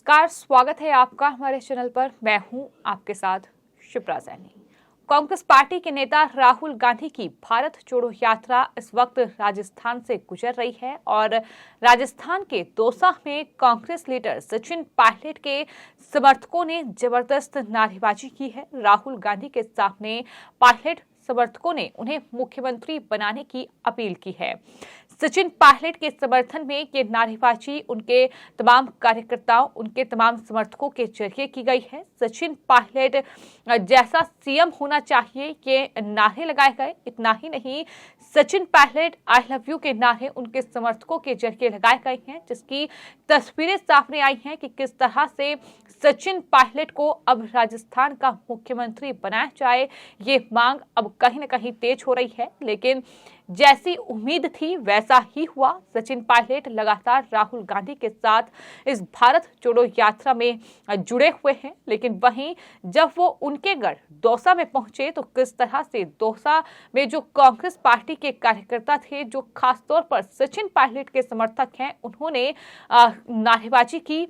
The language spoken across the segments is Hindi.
नमस्कार, स्वागत है आपका हमारे चैनल पर। मैं हूं आपके साथ शिप्रा सैनी। कांग्रेस पार्टी के नेता राहुल गांधी की भारत जोड़ो यात्रा इस वक्त राजस्थान से गुजर रही है और राजस्थान के दौसा में कांग्रेस लीडर सचिन पायलट के समर्थकों ने जबरदस्त नारेबाजी की है। राहुल गांधी के सामने पायलट समर्थकों ने उन्हें मुख्यमंत्री बनाने की अपील की है। सचिन पायलट के समर्थन में ये नारेबाजी उनके तमाम कार्यकर्ताओं, उनके तमाम समर्थकों के जरिए की गई है। सचिन पायलट जैसा सीएम होना चाहिए, ये नारे लगाए गए। इतना ही नहीं, Sachin Pilot I love you के नारे उनके समर्थकों के जरिए लगाए गए हैं, जिसकी तस्वीरें सामने आई हैं कि किस तरह से सचिन पायलट को अब राजस्थान का मुख्यमंत्री बनाया जाए। ये मांग अब कहीं न कहीं तेज हो रही है, लेकिन जैसी उम्मीद थी वैसा ही हुआ। सचिन पायलट लगातार राहुल गांधी के साथ इस भारत जोड़ो यात्रा में जुड़े हुए हैं, लेकिन वहीं जब वो उनके गढ़ दौसा में पहुंचे तो किस तरह से दौसा में जो कांग्रेस पार्टी के कार्यकर्ता थे, जो खासतौर पर सचिन पायलट के समर्थक हैं, उन्होंने नारेबाजी की।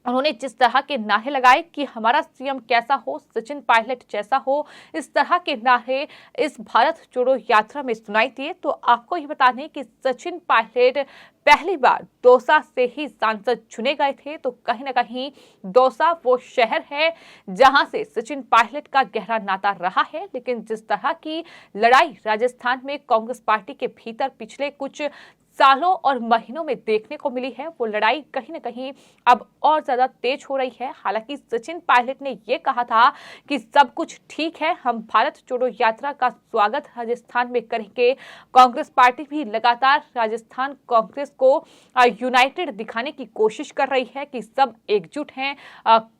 उन्होंने जिस तरह के नारे लगाए कि हमारा सीएम कैसा हो, सचिन पायलट जैसा हो, इस तरह के नारे इस भारत जोड़ो यात्रा में सुनाई दिए। तो आपको ये बता दें कि सचिन पायलट पहली बार दौसा से ही सांसद चुने गए थे, तो कहीं ना कहीं दौसा वो शहर है जहां से सचिन पायलट का गहरा नाता रहा है। लेकिन जिस तरह की लड़ाई राजस्थान में कांग्रेस पार्टी के भीतर पिछले कुछ सालों और महीनों में देखने को मिली है, वो लड़ाई कहीं न कहीं अब और ज्यादा तेज हो रही है। हालांकि सचिन पायलट ने ये कहा था कि सब कुछ ठीक है, हम भारत जोड़ो यात्रा का स्वागत राजस्थान में करेंगे। कांग्रेस पार्टी भी लगातार राजस्थान कांग्रेस को यूनाइटेड दिखाने की कोशिश कर रही है कि सब एकजुट हैं,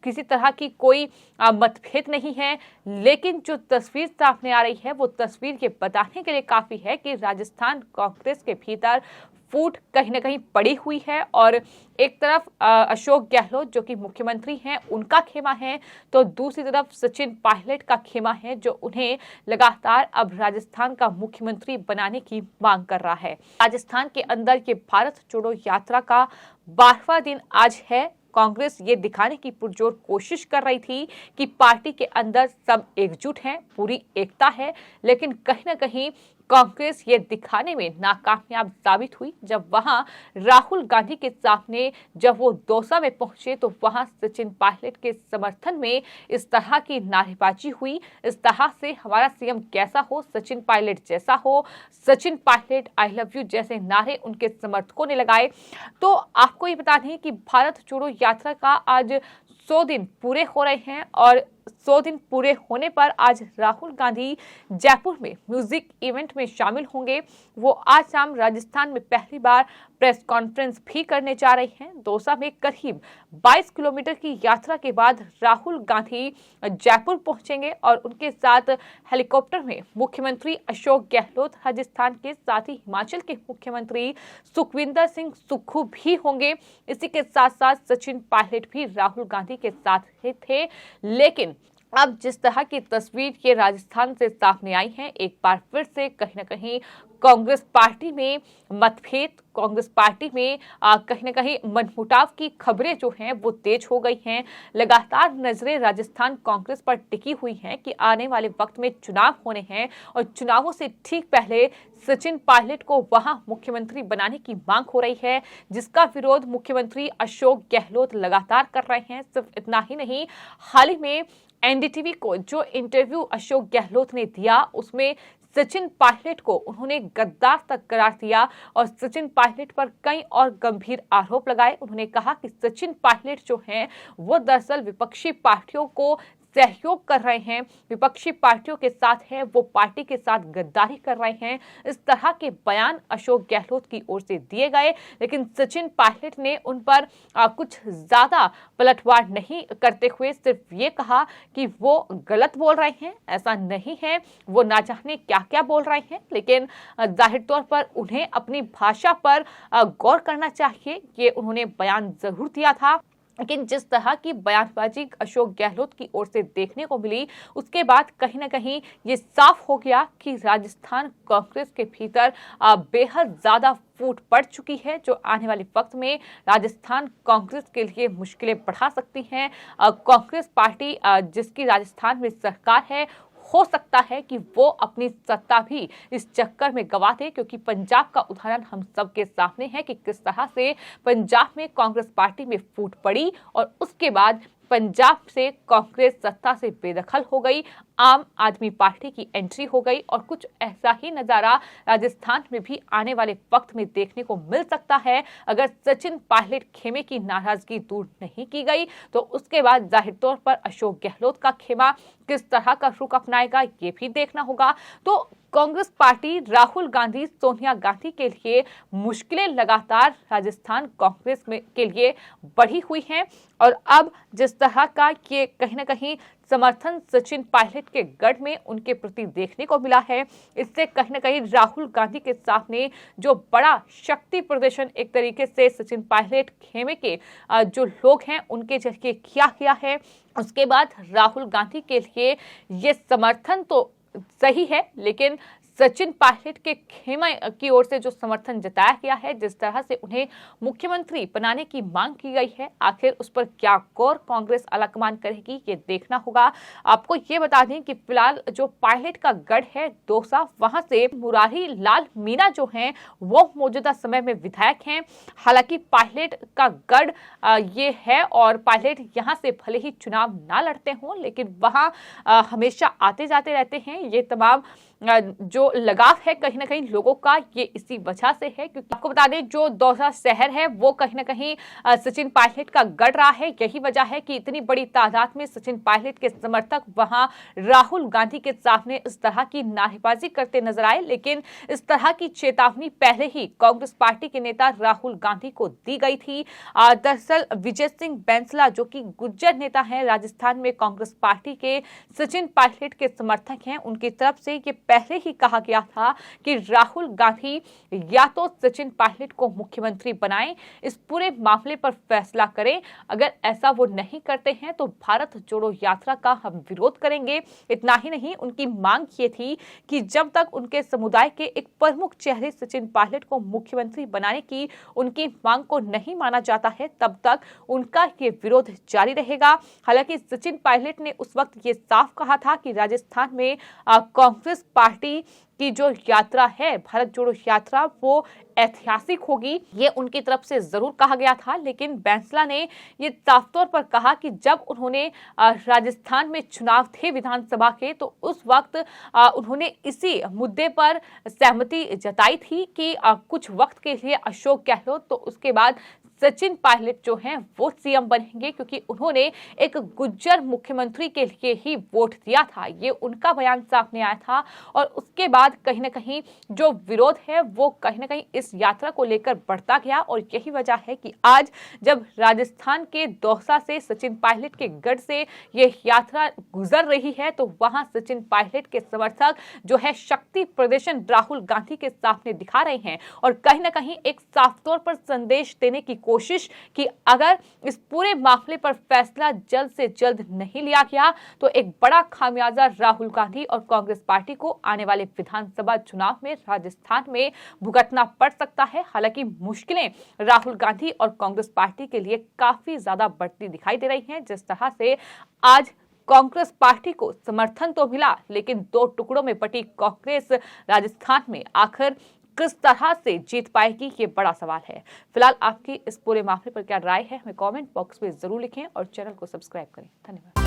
किसी तरह की कोई मतभेद नहीं है। लेकिन जो तस्वीर सामने आ रही है वो तस्वीर ये बताने के लिए काफी है कि राजस्थान कांग्रेस के भीतर फूट कहीं ना कहीं पड़ी हुई है और एक तरफ अशोक गहलोत जो कि मुख्यमंत्री हैं, उनका खेमा है, तो दूसरी तरफ सचिन पायलट का खेमा है जो उन्हें लगातार अब राजस्थान का मुख्यमंत्री बनाने की मांग कर रहा है। राजस्थान के अंदर ये भारत जोड़ो यात्रा का 12वां दिन आज है। कांग्रेस ये दिखाने की पुरजोर कोशिश कर रही थी कि पार्टी के अंदर सब एकजुट हैं, पूरी एकता है, लेकिन कहीं ना कहीं कांग्रेस ये दिखाने में नाकामयाब साबित हुई। जब वहां राहुल गांधी के सामने जब वो दौसा में पहुंचे तो वहां सचिन पायलट के समर्थन में इस तरह की नारेबाजी हुई। इस तरह से हमारा सीएम कैसा हो, सचिन पायलट जैसा हो, Sachin Pilot I love you जैसे नारे उनके समर्थकों ने लगाए। तो आपको ये बता दें कि भारत जोड़ो यात्रा का आज 100 दिन पूरे हो रहे हैं और 100 दिन पूरे होने पर आज राहुल गांधी जयपुर में म्यूजिक इवेंट में शामिल होंगे। वो आज शाम राजस्थान में पहली बार प्रेस कॉन्फ्रेंस भी करने जा रहे हैं। दौसा में करीब 22 किलोमीटर की यात्रा के बाद राहुल गांधी जयपुर पहुंचेंगे और उनके साथ हेलीकॉप्टर में मुख्यमंत्री अशोक गहलोत, राजस्थान के साथ ही हिमाचल के मुख्यमंत्री सुखविंदर सिंह सुक्खू भी होंगे। इसी के साथ साथ सचिन पायलट भी राहुल गांधी के साथ ही थे। लेकिन अब जिस तरह की तस्वीर ये राजस्थान से सामने आई है, एक बार फिर से कहीं न कहीं कांग्रेस पार्टी में मतभेद, कांग्रेस पार्टी में कहीं न कहीं मनमुटाव की खबरें जो हैं वो तेज हो गई हैं। लगातार नजरें राजस्थान कांग्रेस पर टिकी हुई हैं कि आने वाले वक्त में चुनाव होने हैं और चुनावों से ठीक पहले सचिन पायलट को वहां मुख्यमंत्री बनाने की मांग हो रही है, जिसका विरोध मुख्यमंत्री अशोक गहलोत लगातार कर रहे हैं। सिर्फ इतना ही नहीं, हाल ही में एनडीटीवी को जो इंटरव्यू अशोक गहलोत ने दिया उसमें सचिन पायलट को उन्होंने गद्दार तक करार दिया और सचिन पायलट पर कई और गंभीर आरोप लगाए। उन्होंने कहा कि सचिन पायलट जो हैं वो दरअसल विपक्षी पार्टियों को सहयोग कर रहे हैं, विपक्षी पार्टियों के साथ है, वो पार्टी के साथ गद्दारी कर रहे हैं। इस तरह के बयान अशोक गहलोत की ओर से दिए गए, लेकिन सचिन पायलट ने उन पर कुछ ज्यादा पलटवार नहीं करते हुए सिर्फ ये कहा कि वो गलत बोल रहे हैं, ऐसा नहीं है, वो ना जाने क्या क्या बोल रहे हैं, लेकिन जाहिर तौर पर उन्हें अपनी भाषा पर गौर करना चाहिए। ये उन्होंने बयान जरूर दिया था। लेकिन जिस तरह की बयानबाजी अशोक गहलोत की ओर से देखने को मिली, उसके बाद कहीं ना कहीं ये साफ हो गया कि राजस्थान कांग्रेस के भीतर बेहद ज्यादा फूट पड़ चुकी है, जो आने वाले वक्त में राजस्थान कांग्रेस के लिए मुश्किलें बढ़ा सकती हैं। कांग्रेस पार्टी जिसकी राजस्थान में सरकार है, हो सकता है कि वो अपनी सत्ता भी इस चक्कर में गंवा दे, क्योंकि पंजाब का उदाहरण हम सबके सामने है कि किस तरह से पंजाब में कांग्रेस पार्टी में फूट पड़ी और उसके बाद पंजाब से कांग्रेस सत्ता से बेदखल हो गई, आम आदमी पार्टी की एंट्री हो गई और कुछ ऐसा ही नजारा राजस्थान में भी आने वाले वक्त में देखने को मिल सकता है। अगर सचिन पायलट खेमे की नाराजगी दूर नहीं की गई तो उसके बाद जाहिर तौर पर अशोक गहलोत का खेमा किस तरह का रुख अपनाएगा, ये भी देखना होगा। तो कांग्रेस पार्टी राहुल गांधी, सोनिया गांधी के लिए मुश्किलें लगातार राजस्थान कांग्रेस में के लिए बढ़ी हुई हैं और अब जिस तरह का ये कहीं ना कहीं समर्थन सचिन पायलट के गढ़ में उनके प्रति देखने को मिला है, इससे कहीं ना कहीं राहुल गांधी के सामने जो बड़ा शक्ति प्रदर्शन एक तरीके से सचिन पायलट खेमे के जो लोग हैं उनके जरिए किया गया है, उसके बाद राहुल गांधी के लिए ये समर्थन तो सही है, लेकिन सचिन पायलट के खेमे की ओर से जो समर्थन जताया गया है, जिस तरह से उन्हें मुख्यमंत्री बनाने की मांग की गई है, आखिर उस पर क्या गौर कांग्रेस आलाकमान करेगी, ये देखना होगा। आपको ये बता दें कि फिलहाल जो पायलट का गढ़ है दौसा, वहां से मुरारी लाल मीणा जो हैं वो मौजूदा समय में विधायक हैं। हालांकि पायलट का गढ़ ये है और पायलट यहाँ से भले ही चुनाव ना लड़ते हों, लेकिन वहां हमेशा आते जाते रहते हैं। ये तमाम जो लगाव है कहीं ना कहीं लोगों का, ये इसी वजह से है, क्योंकि आपको बता दें जो दौसा शहर है वो कहीं ना कहीं सचिन पायलट का गढ़ रहा है। यही वजह है कि इतनी बड़ी तादाद में सचिन पायलट के समर्थक वहां राहुल गांधी के सामने इस तरह की नारेबाजी करते नजर आए। लेकिन इस तरह की चेतावनी पहले ही कांग्रेस पार्टी के नेता राहुल गांधी को दी गई थी। दरअसल विजय सिंह बैंसला जो कि गुर्जर नेता है राजस्थान में, कांग्रेस पार्टी के सचिन पायलट के समर्थक हैं, उनकी तरफ से ये पहले ही कहा गया था कि राहुल गांधी या तो सचिन पायलट को मुख्यमंत्री बनाएं, इस पूरे मामले पर फैसला करें। अगर ऐसा वो नहीं करते हैं तो भारत जोड़ो यात्रा का हम विरोध करेंगे। इतना ही नहीं, उनकी मांग ये थी कि जब तक उनके समुदाय के एक प्रमुख चेहरे सचिन पायलट को मुख्यमंत्री बनाने की उनकी मांग को नहीं माना जाता है, तब तक उनका ये विरोध जारी रहेगा। हालांकि सचिन पायलट ने उस वक्त ये साफ कहा था कि राजस्थान में कांग्रेस पार्टी की जो यात्रा है, भारत जोड़ो यात्रा, वो ऐतिहासिक होगी, ये उनकी तरफ से जरूर कहा गया था। लेकिन बैंसला ने ये साफ तौर पर कहा कि जब उन्होंने राजस्थान में चुनाव थे विधानसभा के, तो उस वक्त उन्होंने इसी मुद्दे पर सहमति जताई थी कि कुछ वक्त के लिए अशोक गहलोत तो उसके बाद सचिन पायलट जो हैं वो सीएम बनेंगे, क्योंकि उन्होंने एक गुज्जर मुख्यमंत्री के लिए ही वोट दिया था। ये उनका बयान सामने आया था और उसके बाद कहीं ना कहीं जो विरोध है वो कहीं ना कहीं इस यात्रा को लेकर बढ़ता गया और यही वजह है कि आज जब राजस्थान के दौसा से सचिन पायलट के गढ़ से ये यात्रा गुजर रही है, तो वहां सचिन पायलट के समर्थक जो है शक्ति प्रदर्शन राहुल गांधी के सामने दिखा रहे हैं और कहीं ना कहीं एक साफ तौर पर संदेश देने की कोशिश कि अगर इस पूरे मामले पर फैसला जल्द से जल्द नहीं लिया गया तो एक बड़ा खामियाजा राहुल गांधी और कांग्रेस पार्टी को आने वाले विधानसभा चुनाव में राजस्थान में भुगतना पड़ सकता है। हालांकि मुश्किलें राहुल गांधी और कांग्रेस पार्टी के लिए काफी ज्यादा बढ़ती दिखाई दे रही हैं। जिस तरह से आज कांग्रेस पार्टी को समर्थन तो मिला, लेकिन दो टुकड़ों में बटी कांग्रेस राजस्थान में आखिर किस तरह से जीत पाएगी, ये बड़ा सवाल है। फिलहाल आपकी इस पूरे मामले पर क्या राय है, हमें कमेंट बॉक्स में जरूर लिखें और चैनल को सब्सक्राइब करें। धन्यवाद।